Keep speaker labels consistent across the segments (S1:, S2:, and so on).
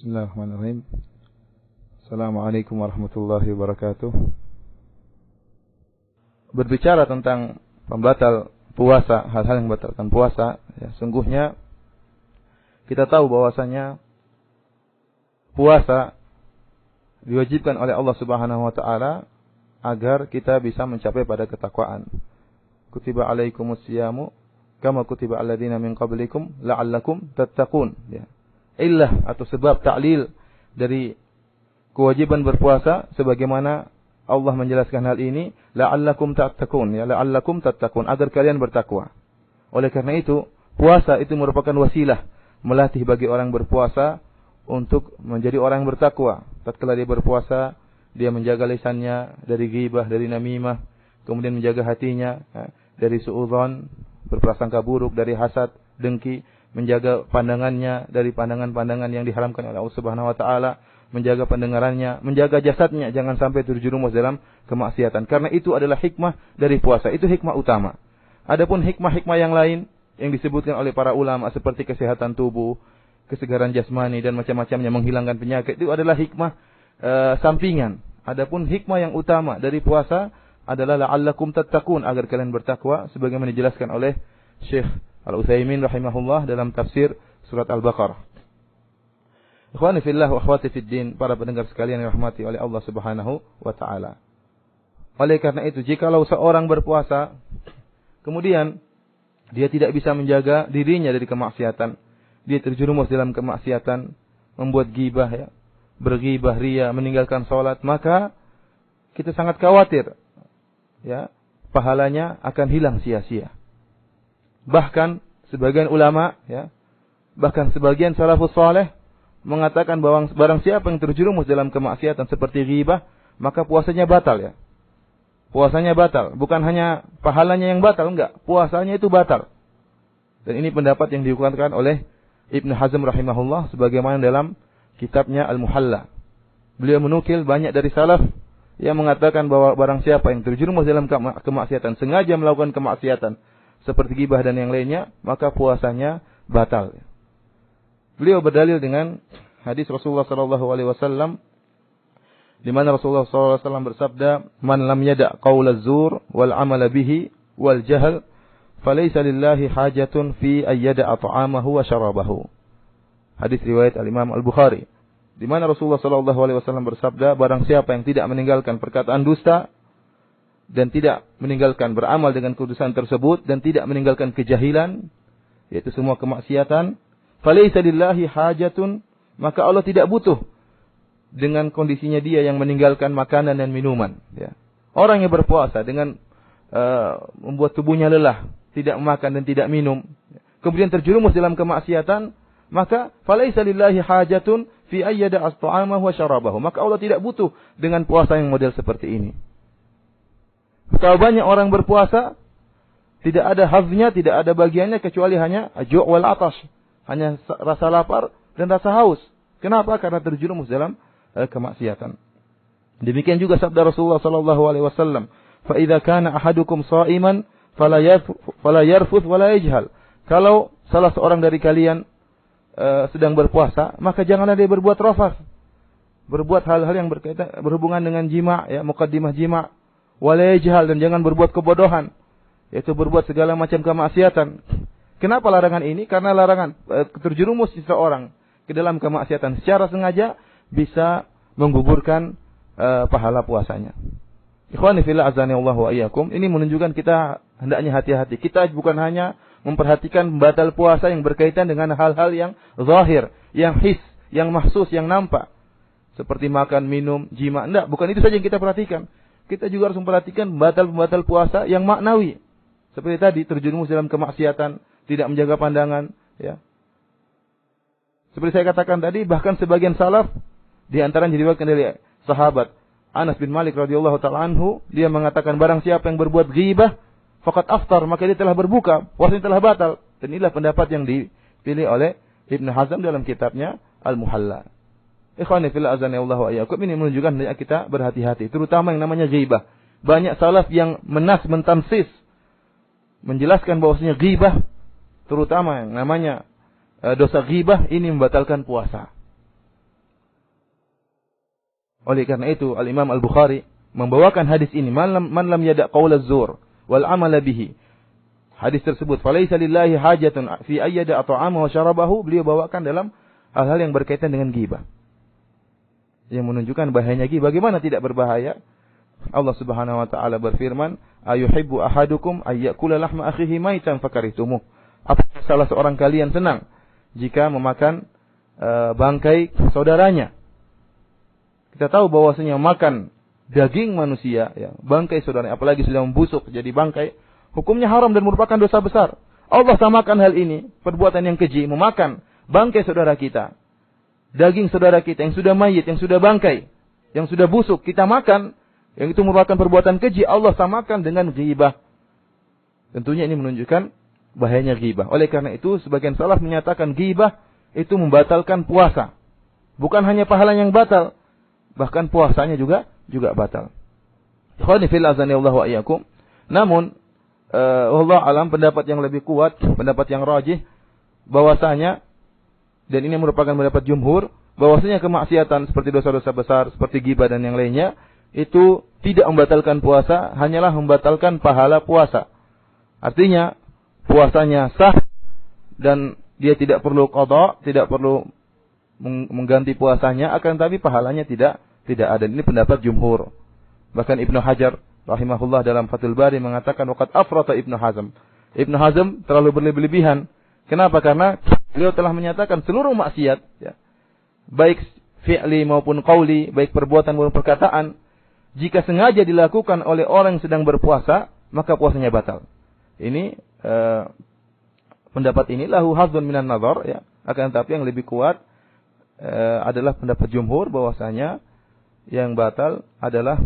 S1: Bismillahirrahmanirrahim. Assalamualaikum warahmatullahi wabarakatuh. Berbicara tentang pembatal puasa, hal-hal yang membatalkan puasa, ya, sungguhnya kita tahu bahwasanya puasa diwajibkan oleh Allah Subhanahu wa taala agar kita bisa mencapai pada ketakwaan. Kutiba alaikumus siyamu kama kutiba alladzina min qablikum la'allakum tattaqun, ya. Illah atau sebab ta'lil dari kewajiban berpuasa sebagaimana Allah menjelaskan hal ini, la'allakum tattaqun, ya, la'allakum tattaqun, agar kalian bertakwa. Oleh karena itu, puasa itu merupakan wasilah melatih bagi orang berpuasa untuk menjadi orang yang bertakwa. Tatkala dia berpuasa, dia menjaga lisannya dari ghibah, dari namimah, kemudian menjaga hatinya dari suudzon, berprasangka buruk, dari hasad, dengki, menjaga pandangannya dari pandangan-pandangan yang diharamkan oleh Allah Subhanahu wa taala, menjaga pendengarannya, menjaga jasadnya jangan sampai terjerumus dalam kemaksiatan. Karena itu adalah hikmah dari puasa, itu hikmah utama. Adapun hikmah-hikmah yang lain yang disebutkan oleh para ulama seperti kesehatan tubuh, kesegaran jasmani dan macam-macamnya, menghilangkan penyakit, itu adalah hikmah sampingan. Adapun hikmah yang utama dari puasa adalah la'allakum tattaqun, agar kalian bertakwa, sebagaimana dijelaskan oleh Syekh Al-Utsaimin rahimahullah dalam tafsir surat Al-Baqarah. Ikhwani fillah wa akhwati fid din, para pendengar sekalian yang dirahmati oleh Allah Subhanahu wa taala. Oleh karena itu, jikalau seorang berpuasa kemudian dia tidak bisa menjaga dirinya dari kemaksiatan, dia terjerumus dalam kemaksiatan, membuat ghibah, ya, berghibah, riya, meninggalkan salat, maka kita sangat khawatir, ya, pahalanya akan hilang sia-sia. Bahkan sebagian ulama, ya, bahkan sebagian salafus saleh mengatakan bahwa barang siapa yang terjerumus dalam kemaksiatan seperti ghibah, maka puasanya batal, ya. Puasanya batal, bukan hanya pahalanya yang batal, enggak, puasanya itu batal. Dan ini pendapat yang dikeluarkan oleh Ibnu Hazm rahimahullah sebagaimana dalam kitabnya Al-Muhalla. Beliau menukil banyak dari salaf yang mengatakan bahwa barang siapa yang terjerumus dalam kemaksiatan, sengaja melakukan kemaksiatan seperti ghibah dan yang lainnya, maka puasanya batal. Beliau berdalil dengan hadis Rasulullah sallallahu alaihi wasallam di mana Rasulullah sallallahu alaihi wasallam bersabda, "Man lam yada' qaulaz zur wal 'amala bihi wal jahl, falaysa lillahi hajatun fi ayyada'a ta'amahu wa syarabahu." Hadis riwayat Al-Imam Al-Bukhari. Di mana Rasulullah sallallahu alaihi wasallam bersabda, barang siapa yang tidak meninggalkan perkataan dusta dan tidak meninggalkan beramal dengan kedudukan tersebut dan tidak meninggalkan kejahilan, yaitu semua kemaksiatan, falaysa lillahi hajatun, maka Allah tidak butuh dengan kondisinya dia yang meninggalkan makanan dan minuman, ya. Orang yang berpuasa dengan membuat tubuhnya lelah, tidak makan dan tidak minum, kemudian terjerumus dalam kemaksiatan, maka falaysa lillahi hajatun fi ayyada as-ta'amahu wa syarabahu, maka Allah tidak butuh dengan puasa yang model seperti ini. Betapa banyak orang berpuasa tidak ada haznya, tidak ada bagiannya kecuali hanya ju' wal atash, hanya rasa lapar dan rasa haus. Kenapa? Karena terjerumus dalam kemaksiatan. Demikian juga sabda Rasulullah sallallahu alaihi wasallam, "Fa idza kana ahadukum sha'iman fala yarfuth wala yajhal." Kalau salah seorang dari kalian sedang berpuasa, maka janganlah dia berbuat rafas, berbuat hal-hal yang berkaitan berhubungan dengan jima', ya, muqaddimah jima'. Wala yajhal, dan jangan berbuat kebodohan, yaitu berbuat segala macam kemaksiatan. Kenapa larangan ini? Karena larangan terjerumus seseorang ke dalam kemaksiatan secara sengaja bisa menggugurkan pahala puasanya. Ikhwani fillah azani Allah wa iyyakum, ini menunjukkan kita hendaknya hati-hati. Kita bukan hanya memperhatikan batal puasa yang berkaitan dengan hal-hal yang zahir, yang his, yang mahsus, yang nampak, seperti makan, minum, jima. Enggak, bukan itu saja yang kita perhatikan. Kita juga harus memperhatikan batal puasa yang maknawi. Seperti tadi, terjerumus dalam kemaksiatan, tidak menjaga pandangan, ya. Seperti saya katakan tadi, bahkan sebagian salaf, di antara yang diriwayatkan dari sahabat Anas bin Malik radhiyallahu ta'ala anhu, dia mengatakan barang siapa yang berbuat ghibah, faqad aftar, maka dia telah berbuka, puasanya telah batal. Dan inilah pendapat yang dipilih oleh Ibnu Hazm dalam kitabnya Al-Muhalla. Ikhwani fillah azani Allah wa iyyakum, ini menunjukkan hendaknya kita berhati-hati, terutama yang namanya ghibah. Banyak salaf yang mentamsis, menjelaskan bahwasanya ghibah, terutama yang namanya dosa ghibah ini membatalkan puasa. Oleh karena itu Al-Imam Al-Bukhari membawakan hadis ini, man lam yada' qaulaz zur wal amala bihi. Hadis tersebut, falaisa lillahi hajatun fi ayyada ta'amahu wa syarabahu, beliau bawakan dalam hal-hal yang berkaitan dengan ghibah. Yang menunjukkan bahayanya ghibah. Bagaimana tidak berbahaya? Allah Subhanahu wa taala berfirman, ayuhibbu ahadukum ayyakula lahma akhihi maitan fakarihtumuh. Apakah salah seorang kalian senang jika memakan bangkai saudaranya? Kita tahu bahwasanya makan daging manusia, ya, bangkai saudaranya, apalagi sudah membusuk jadi bangkai, hukumnya haram dan merupakan dosa besar. Allah samakan hal ini, perbuatan yang keji, memakan bangkai saudara kita, daging saudara kita yang sudah mayit, yang sudah bangkai, yang sudah busuk, kita makan, yang itu merupakan perbuatan keji. Allah samakan dengan ghibah. Tentunya ini menunjukkan bahayanya ghibah. Oleh karena itu, sebagian salaf menyatakan ghibah itu membatalkan puasa. Bukan hanya pahala yang batal, bahkan puasanya juga batal. Ikhwani fillah azanillahu wa iyyakum. Namun Allah alam, pendapat yang lebih kuat, pendapat yang rajih, bahwasanya, dan ini merupakan pendapat jumhur, bahwasanya kemaksiatan seperti dosa-dosa besar, seperti ghibah dan yang lainnya, itu tidak membatalkan puasa, hanyalah membatalkan pahala puasa. Artinya, puasanya sah, dan dia tidak perlu qadha, tidak perlu mengganti puasanya, akan tapi pahalanya tidak ada. Ini pendapat jumhur. Bahkan Ibnu Hajar rahimahullah dalam Fathul Bari mengatakan waqad afrata Ibnu Hazm. Ibnu Hazm terlalu berlebihan. Kenapa? Karena beliau telah menyatakan seluruh maksiat, ya, baik fi'li maupun qauli, baik perbuatan maupun perkataan, jika sengaja dilakukan oleh orang yang sedang berpuasa, maka puasanya batal. Ini pendapat ini lahu hadzun minan nazar, ya. Akan tetapi yang lebih kuat adalah pendapat jumhur, bahwasanya yang batal adalah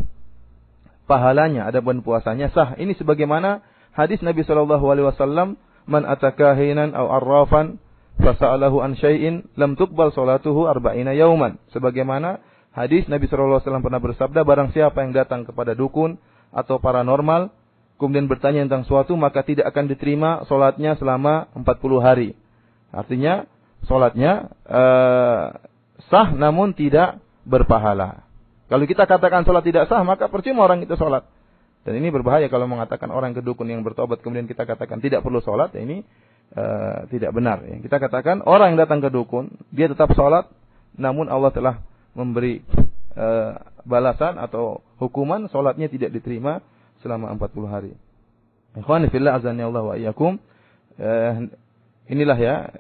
S1: pahalanya, adapun puasanya sah. Ini sebagaimana hadis Nabi sallallahu alaihi wasallam, man atakahinan aw arrafan fasa'alahu an syai'in lam tuqbal salatuhu 40 yauman. Sebagaimana hadis Nabi sallallahu alaihi wasallam pernah bersabda, barang siapa yang datang kepada dukun atau paranormal kemudian bertanya tentang suatu, maka tidak akan diterima salatnya selama 40 hari. Artinya salatnya sah namun tidak berpahala. Kalau kita katakan salat tidak sah, maka percuma orang itu salat. Dan ini berbahaya kalau mengatakan orang ke dukun yang bertobat kemudian kita katakan tidak perlu salat, ini tidak benar. Kita katakan orang yang datang ke dukun, dia tetap salat, namun Allah telah memberi balasan atau hukuman, salatnya tidak diterima selama 40 hari. Ikhwani fillah azanillahu wa iyyakum. Inilah ya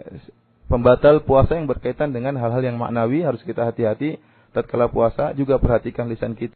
S1: pembatal puasa yang berkaitan dengan hal-hal yang maknawi, harus kita hati-hati tatkala puasa. Juga perhatikan lisan kita.